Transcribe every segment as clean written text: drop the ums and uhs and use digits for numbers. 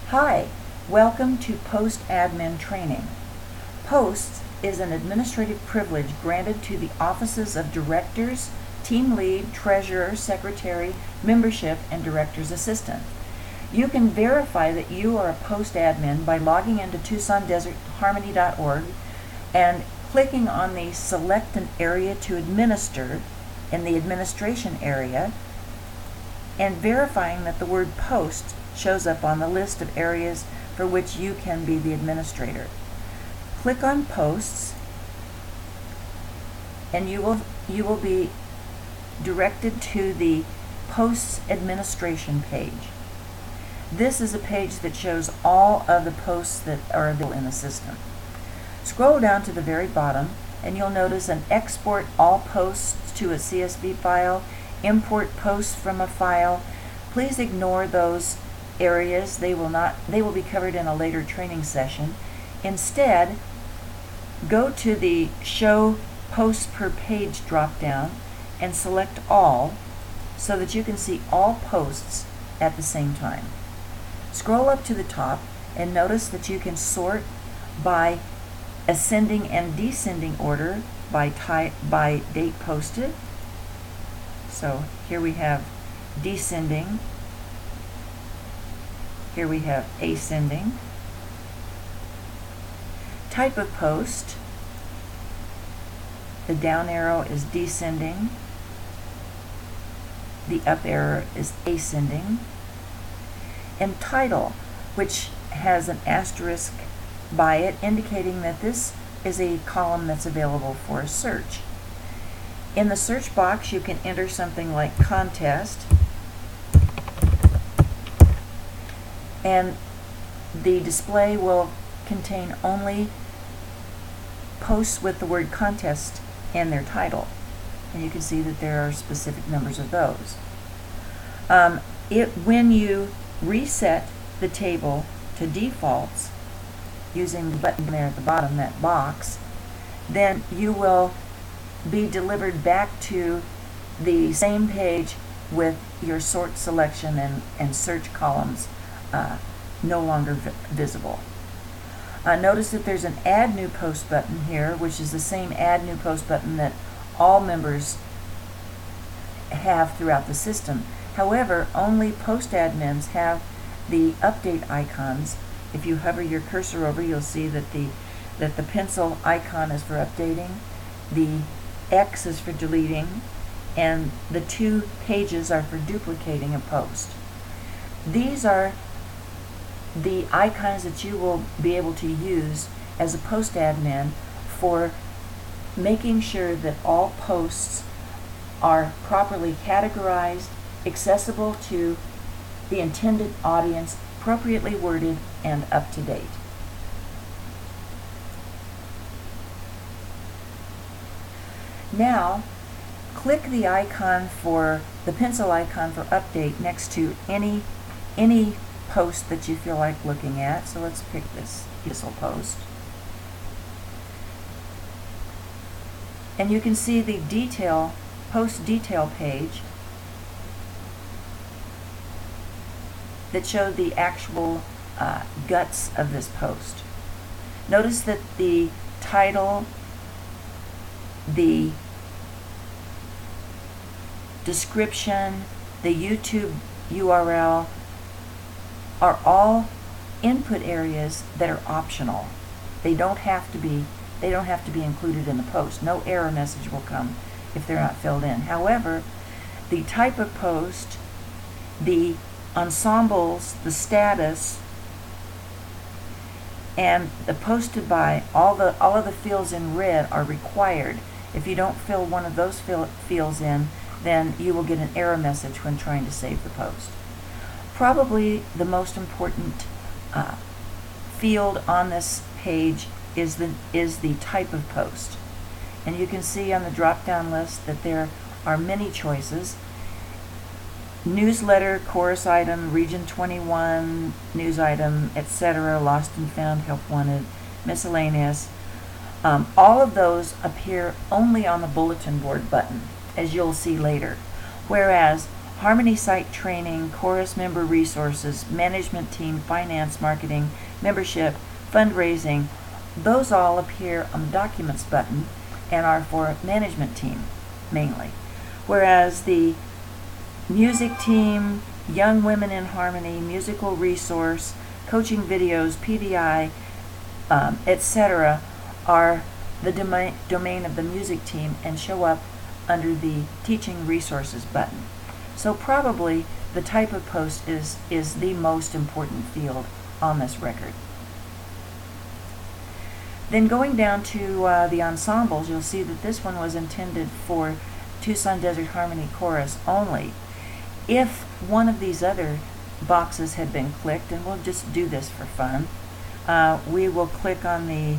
Hi, welcome to Post Admin Training. Posts is an administrative privilege granted to the offices of directors, team lead, treasurer, secretary, membership, and director's assistant. You can verify that you are a post admin by logging into TucsonDesertHarmony.org and clicking on the Select an Area to Administer in the Administration area and verifying that the word Post shows up on the list of areas for which you can be the administrator. Click on Posts and you will be directed to the Posts Administration page. This is a page that shows all of the posts that are available in the system. Scroll down to the very bottom and you'll notice an Export All Posts to a CSV file, Import Posts from a file. Please ignore those areas. They will be covered in a later training session. Instead, go to the Show Posts Per Page drop-down and select All so that you can see all posts at the same time. Scroll up to the top and notice that you can sort by ascending and descending order by date posted. So here we have descending. Here we have ascending. Type of post. The down arrow is descending. The up arrow is ascending. And title, which has an asterisk by it indicating that this is a column that's available for a search. In the search box you can enter something like contest, and the display will contain only posts with the word contest in their title, and you can see that there are specific numbers of those. When you reset the table to defaults using the button there at the bottom, that box, then you will be delivered back to the same page with your sort selection and search columns no longer visible. Notice that there's an Add New Post button here, which is the same Add New Post button that all members have throughout the system. However, only post admins have the update icons. If you hover your cursor over, you'll see that the pencil icon is for updating, the X is for deleting, and the 2 pages are for duplicating a post. These are the icons that you will be able to use as a post admin for making sure that all posts are properly categorized, accessible to the intended audience, appropriately worded, and up to date. Now, click the icon for the pencil icon for update next to any post that you feel like looking at. So let's pick this pencil post. And you can see the post detail page that showed the actual guts of this post. Notice that the title, the description, the YouTube URL are all input areas that are optional. They don't have to be included in the post. No error message will come if they're not filled in. However, the type of post, the ensembles, the status, and the posted by, all of the fields in red are required. If you don't fill one of those fields in, then you will get an error message when trying to save the post. Probably the most important field on this page is the type of post. And you can see on the drop-down list that there are many choices. Newsletter, chorus item, region 21, news item, etc., lost and found, help wanted, miscellaneous. All of those appear only on the bulletin board button, as you'll see later. Whereas Harmony site training, chorus member resources, management team, finance, marketing, membership, fundraising, those all appear on the Documents button and are for management team mainly. Whereas the music team, Young Women in Harmony, musical resource, coaching videos, PDI, etc., are the domain of the music team and show up under the Teaching Resources button. So probably the type of post is the most important field on this record. Then going down to the ensembles, you'll see that this one was intended for Tucson Desert Harmony Chorus only. If one of these other boxes had been clicked, and we'll just do this for fun, we will click on the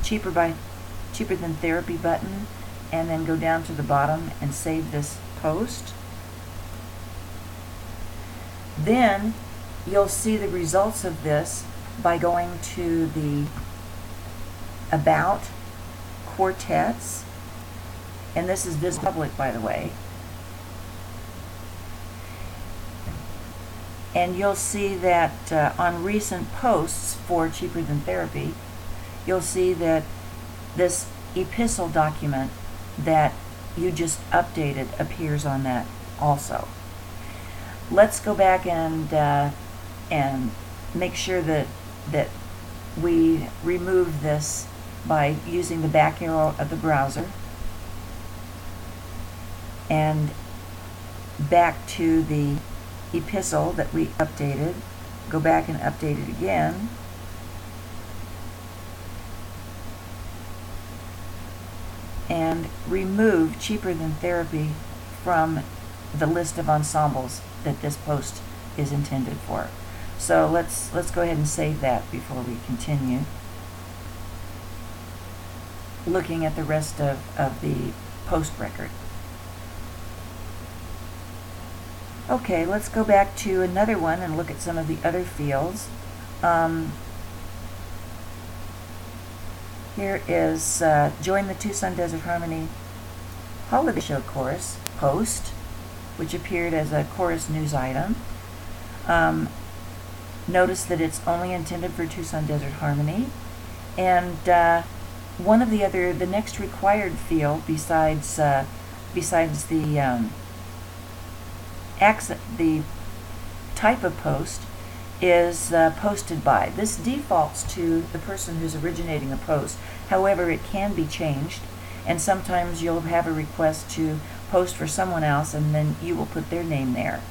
cheaper than therapy button and then go down to the bottom and save this post. Then you'll see the results of this by going to the About Quartets, and this is visible public, by the way. And you'll see that on recent posts for Cheaper Than Therapy, you'll see that this epistle document that you just updated appears on that also. Let's go back and make sure that we remove this by using the back arrow of the browser and back to the epistle that we updated. Go back and update it again. And remove Cheaper Than Therapy from the list of ensembles that this post is intended for. So let's go ahead and save that before we continue looking at the rest of the post record. Okay, let's go back to another one and look at some of the other fields. Here is Join the Tucson Desert Harmony Holiday Show Chorus post, which appeared as a chorus news item. Notice that it's only intended for Tucson Desert Harmony. And one of the next required field besides the type of post is posted by. This defaults to the person who's originating a post. However, it can be changed, and sometimes you'll have a request to post for someone else, and then you will put their name there.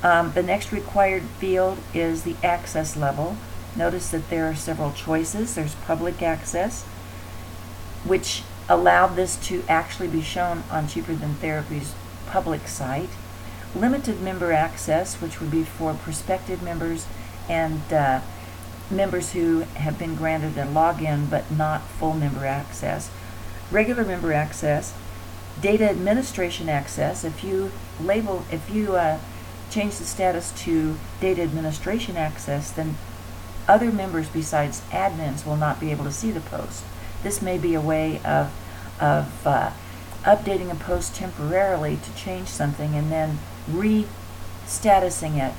The next required field is the access level. Notice that there are several choices. There's public access, which allow this to actually be shown on Cheaper Than Therapy's public site. Limited member access, which would be for prospective members and members who have been granted a login but not full member access. Regular member access. Data administration access. If you change the status to data administration access, then other members besides admins will not be able to see the post. This may be a way of updating a post temporarily to change something and then re-statusing it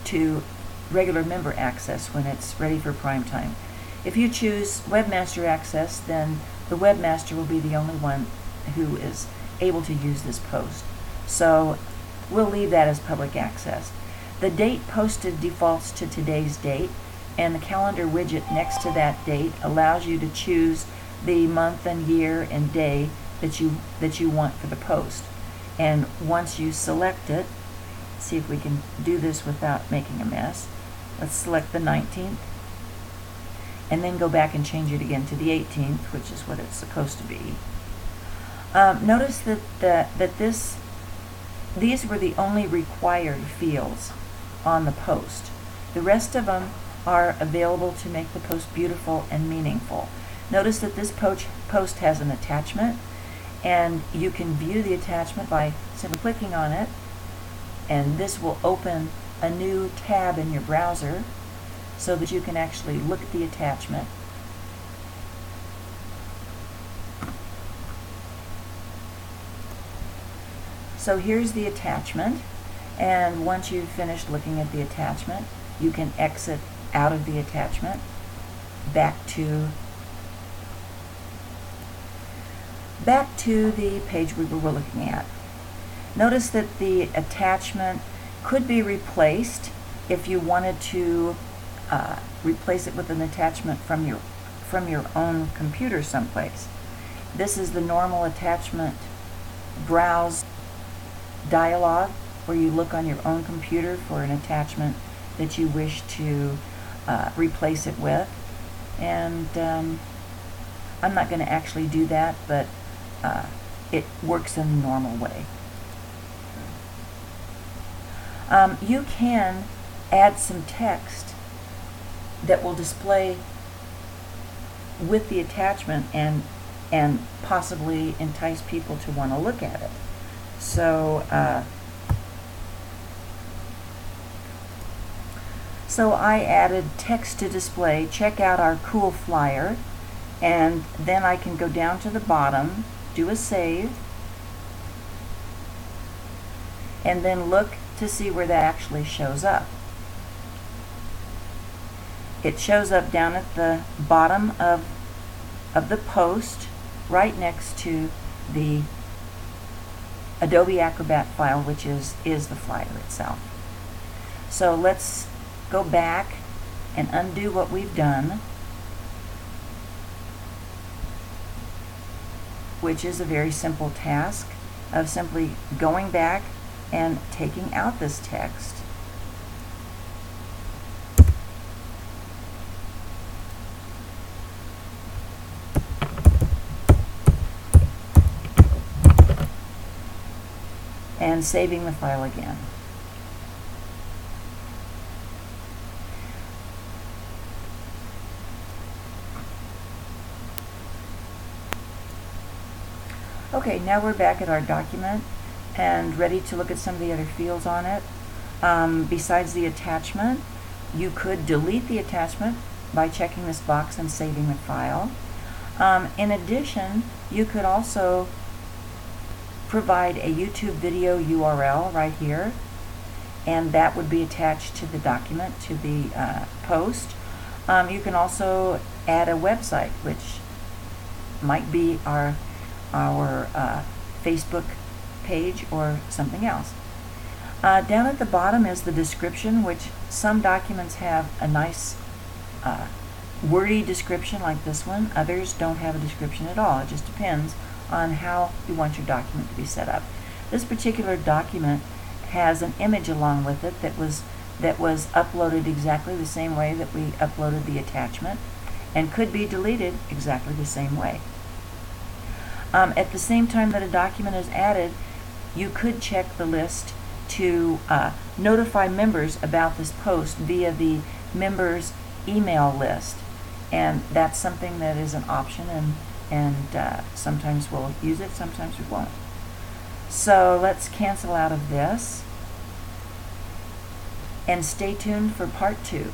to regular member access when it's ready for prime time. If you choose webmaster access, then the webmaster will be the only one who is able to use this post. So we'll leave that as public access. The date posted defaults to today's date, and the calendar widget next to that date allows you to choose the month and year and day that you want for the post. And once you select it, see if we can do this without making a mess. Let's select the 19th and then go back and change it again to the 18th, which is what it's supposed to be. Notice that these were the only required fields on the post. The rest of them are available to make the post beautiful and meaningful. Notice that this post has an attachment, and you can view the attachment by simply clicking on it, and this will open a new tab in your browser so that you can actually look at the attachment. So here's the attachment, and once you've finished looking at the attachment, you can exit out of the attachment back to the page we were looking at. Notice that the attachment could be replaced if you wanted to replace it with an attachment from your own computer someplace. This is the normal attachment browse dialog where you look on your own computer for an attachment that you wish to replace it with. And I'm not going to actually do that, but it works in the normal way. You can add some text that will display with the attachment and possibly entice people to want to look at it. So I added text to display, check out our cool flyer, and then I can go down to the bottom, do a save, and then look to see where that actually shows up. It shows up down at the bottom of the post, right next to the Adobe Acrobat file, which is the flyer itself. So let's go back and undo what we've done, which is a very simple task of simply going back and taking out this text. And saving the file again. Okay, now we're back at our document and ready to look at some of the other fields on it. Besides the attachment, you could delete the attachment by checking this box and saving the file. In addition, you could also provide a YouTube video URL right here, and that would be attached to the document, to the post. You can also add a website, which might be our Facebook page or something else. Down at the bottom is the description, which some documents have a nice wordy description like this one. Others don't have a description at all. It just depends on how you want your document to be set up. This particular document has an image along with it that was uploaded exactly the same way that we uploaded the attachment, and could be deleted exactly the same way. At the same time that a document is added, you could check the list to notify members about this post via the members email list, and that's something that is an option, and sometimes we'll use it, sometimes we won't. So let's cancel out of this and stay tuned for part 2.